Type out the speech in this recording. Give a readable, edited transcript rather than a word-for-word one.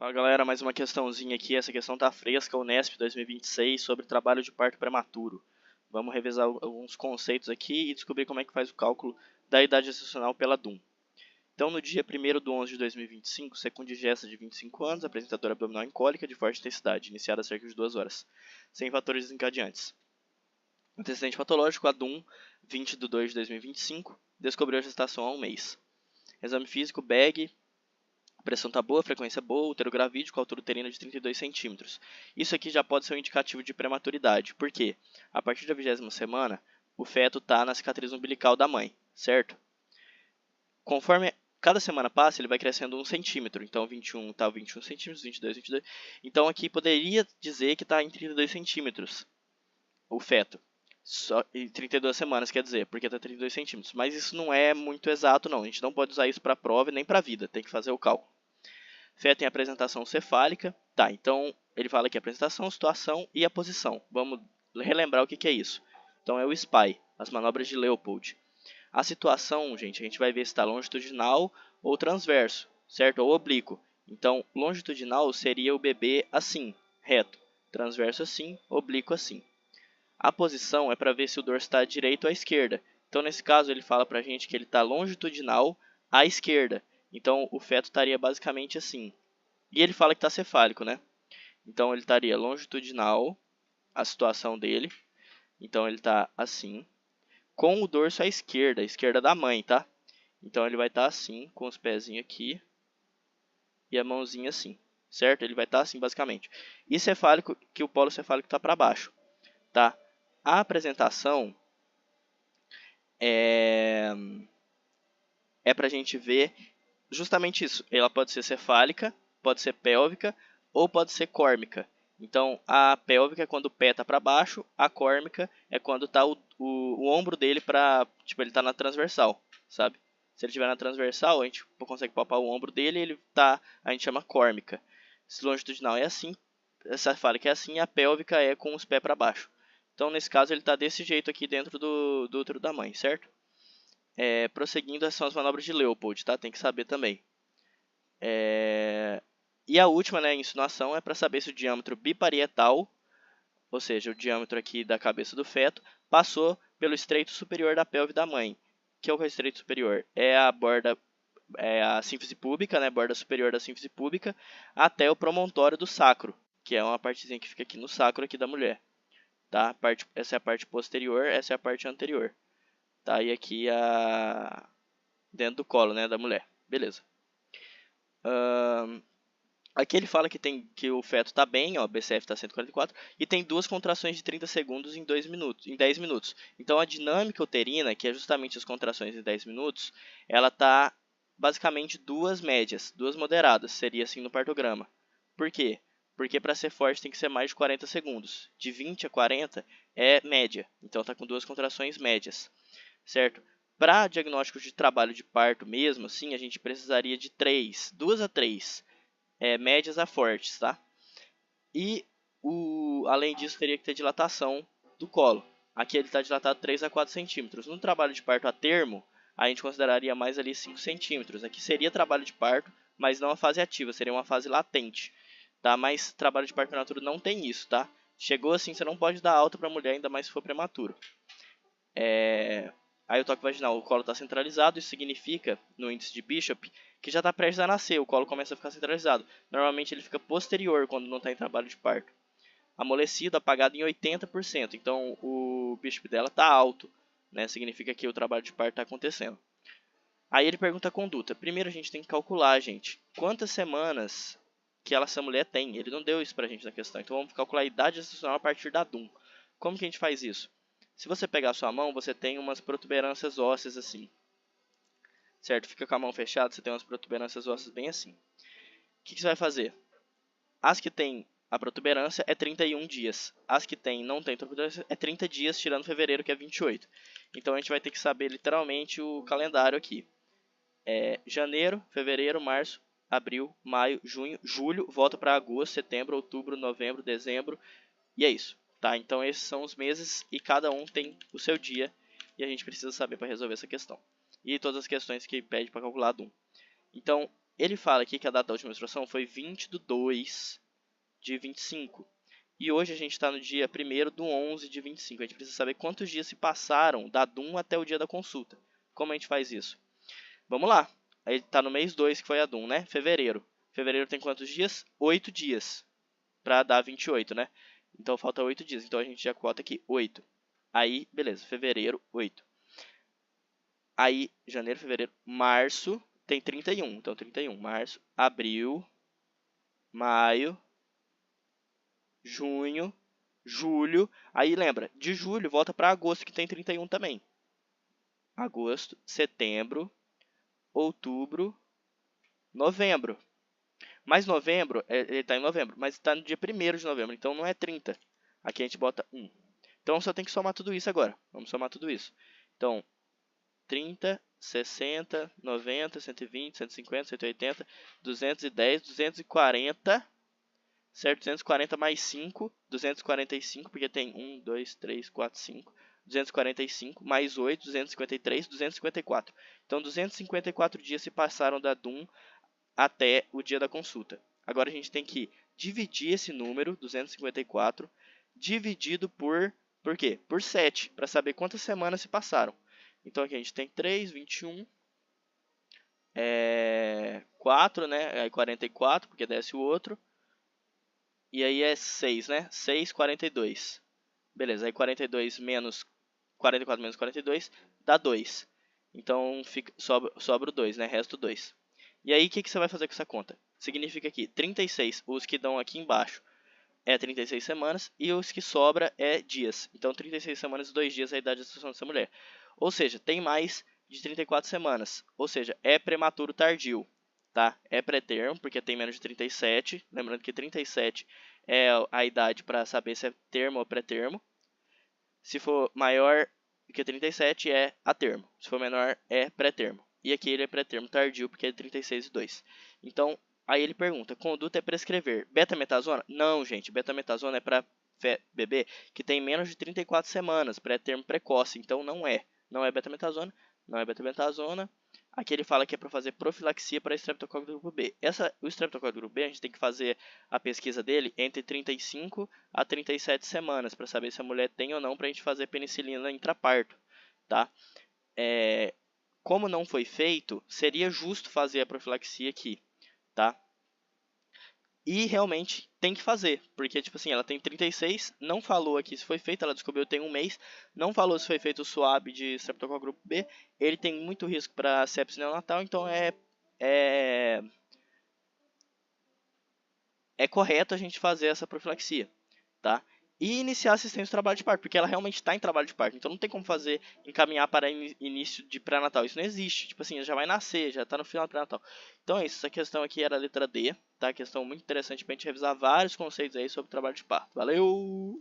Fala galera, mais uma questãozinha aqui, essa questão tá fresca, Unesp 2026, sobre trabalho de parto prematuro. Vamos revisar alguns conceitos aqui e descobrir como é que faz o cálculo da idade gestacional pela DUM. Então, no dia 1º de 2025, secundigesta de 25 anos, apresentadora abdominal incólica de forte intensidade, iniciada há cerca de 2 horas, sem fatores desencadeantes. Antecedente patológico, a DUM, 20 de 2 de 2025, descobriu a gestação há um mês. Exame físico, BEG, pressão está boa, frequência boa, útero gravídico, altura uterina de 32 centímetros. Isso aqui já pode ser um indicativo de prematuridade. Por quê? A partir da 20ª semana, o feto está na cicatriz umbilical da mãe, certo? Conforme cada semana passa, ele vai crescendo 1 centímetro. Então, 21 está 21 centímetros, 22, 22. Então, aqui poderia dizer que está em 32 centímetros o feto. Só em 32 semanas, quer dizer, porque está 32 centímetros. Mas isso não é muito exato, não. A gente não pode usar isso para a prova e nem para a vida. Tem que fazer o cálculo. Feto em apresentação cefálica. Tá, então ele fala aqui a apresentação, situação e a posição. Vamos relembrar o que é isso. Então é o SPY, as manobras de Leopold. A situação, gente, a gente vai ver se está longitudinal ou transverso, certo? Ou oblíquo. Então, longitudinal seria o bebê assim, reto. Transverso assim, oblíquo assim. A posição é para ver se o dorso está direito ou à esquerda. Então, nesse caso, ele fala para a gente que ele está longitudinal à esquerda. Então, o feto estaria basicamente assim. E ele fala que está cefálico, né? Então, ele estaria longitudinal, a situação dele. Então, ele está assim, com o dorso à esquerda, a esquerda da mãe, tá? Então, ele vai estar assim, com os pezinhos aqui e a mãozinha assim, certo? Ele vai estar assim, basicamente. E cefálico, que o polo cefálico está para baixo, tá? A apresentação é para a gente ver justamente isso. Ela pode ser cefálica, pode ser pélvica ou pode ser córmica. Então, a pélvica é quando o pé está para baixo, a córmica é quando está o ombro dele para... Tipo, ele está na transversal, sabe? Se ele estiver na transversal, a gente consegue palpar o ombro dele e ele tá, a gente chama córmica. Se longitudinal é assim, a cefálica é assim, a pélvica é com os pés para baixo. Então, nesse caso, ele está desse jeito aqui dentro do útero da mãe, certo? Prosseguindo, essas são as manobras de Leopold, tá? Tem que saber também. E a última, né, insinuação, é para saber se o diâmetro biparietal, ou seja, o diâmetro aqui da cabeça do feto, passou pelo estreito superior da pelve da mãe. Que é o estreito superior? É a borda, a sínfise púbica, né, borda superior da sínfise púbica, até o promontório do sacro, que é uma partezinha que fica aqui no sacro aqui da mulher. Tá? Essa é a parte posterior, essa é a parte anterior. Tá? E aqui dentro do colo, né, da mulher. Beleza. Aqui ele fala que o feto está bem, ó, BCF está 144, e tem duas contrações de 30 segundos em 10 minutos. Então a dinâmica uterina, que é justamente as contrações em 10 minutos, ela está basicamente duas médias, duas moderadas, seria assim no partograma. Por quê? Porque para ser forte tem que ser mais de 40 segundos. De 20 a 40 é média, então está com duas contrações médias, certo? Para diagnóstico de trabalho de parto mesmo, assim, a gente precisaria de 2 a 3 médias a fortes, tá? E, além disso, teria que ter dilatação do colo. Aqui ele está dilatado 3 a 4 centímetros. No trabalho de parto a termo, a gente consideraria mais ali 5 centímetros. Aqui seria trabalho de parto, mas não a fase ativa, seria uma fase latente. Tá? Mas trabalho de parto prematuro não tem isso, tá? Chegou assim, você não pode dar alta para a mulher, ainda mais se for prematuro. Aí o toque vaginal, o colo está centralizado, isso significa, no índice de Bishop, que já está prestes a nascer, o colo começa a ficar centralizado. Normalmente ele fica posterior quando não está em trabalho de parto. Amolecido, apagado em 80%, então o Bishop dela está alto, né? Significa que o trabalho de parto está acontecendo. Aí ele pergunta a conduta. Primeiro a gente tem que calcular, gente, quantas semanas que essa mulher tem. Ele não deu isso pra gente na questão, então vamos calcular a idade gestacional a partir da DUM. Como que a gente faz isso? Se você pegar a sua mão, você tem umas protuberâncias ósseas assim. Certo? Fica com a mão fechada, você tem umas protuberâncias ósseas bem assim. O que você vai fazer? As que tem a protuberância é 31 dias. As que não tem protuberância é 30 dias, tirando fevereiro, que é 28. Então a gente vai ter que saber literalmente o calendário aqui. Janeiro, fevereiro, março, abril, maio, junho, julho, volta para agosto, setembro, outubro, novembro, dezembro. E é isso. Tá? Então esses são os meses e cada um tem o seu dia e a gente precisa saber para resolver essa questão. E todas as questões que pede para calcular a DUM. Então, Ele fala aqui que a data da última menstruação foi 20/2/25. E hoje a gente está no dia 1º/11/25. A gente precisa saber quantos dias se passaram da DUM até o dia da consulta. Como a gente faz isso? Vamos lá. Aí está no mês 2, que foi a DUM, né? Fevereiro. Fevereiro tem quantos dias? 8 dias. Para dar 28, né? Então falta 8 dias. Então a gente já cota aqui 8. Aí, beleza. Fevereiro, 8. Aí, janeiro, fevereiro, março tem 31. Então 31. Março, abril, maio, junho, julho. Aí lembra, de julho volta para agosto, que tem 31 também. Agosto, setembro, outubro, novembro. Mas novembro, ele está em novembro, mas está no dia 1º de novembro, então não é 30. Aqui a gente bota 1. Então só tem que somar tudo isso agora. Vamos somar tudo isso. Então, 30, 60, 90, 120, 150, 180, 210, 240, certo? 240 mais 5, 245, porque tem 1, 2, 3, 4, 5. 245 mais 8, 253, 254. Então, 254 dias se passaram da DUM até o dia da consulta. Agora a gente tem que dividir esse número, 254, dividido por quê? Por 7, para saber quantas semanas se passaram. Então aqui a gente tem 3, 21, 4, né? Aí 44, porque desce o outro. E aí é 6, né? 6, 42. Beleza, aí 42 menos 44 menos 42 dá 2. Então sobra o 2, né? Resta o 2. E aí o que você vai fazer com essa conta? Significa que 36, os que dão aqui embaixo, é 36 semanas, e os que sobra é dias. Então 36 semanas e 2 dias é a idade de gestação dessa mulher. Ou seja, tem mais de 34 semanas. Ou seja, é prematuro tardio. Tá? É pré-termo, porque tem menos de 37. Lembrando que 37 é a idade para saber se é termo ou pré-termo. Se for maior que 37, é a termo. Se for menor, é pré-termo. E aqui ele é pré-termo tardio, porque é 36 e 2. Então, aí ele pergunta, conduta é prescrever betametasona? Não, gente, betametasona é para bebê que tem menos de 34 semanas, pré-termo precoce. Então, não é betametasona, não é betametasona. Aqui ele fala que é para fazer profilaxia para estreptococcus grupo B. O estreptococcus grupo B, a gente tem que fazer a pesquisa dele entre 35 a 37 semanas, para saber se a mulher tem ou não, para a gente fazer penicilina intraparto, tá? Como não foi feito, seria justo fazer a profilaxia aqui, tá? E realmente tem que fazer, porque tipo assim, ela tem 36, não falou aqui se foi feito, ela descobriu tem um mês, não falou se foi feito o swab de Streptococcus grupo B, ele tem muito risco para sepsis neonatal, então é correto a gente fazer essa profilaxia, tá? E iniciar assistência ao trabalho de parto, porque ela realmente está em trabalho de parto, então não tem como encaminhar para início de pré-natal, isso não existe, tipo assim, já vai nascer, já está no final do pré-natal. Então é isso, essa questão aqui era a letra D, tá? Questão muito interessante para a gente revisar vários conceitos aí sobre o trabalho de parto. Valeu!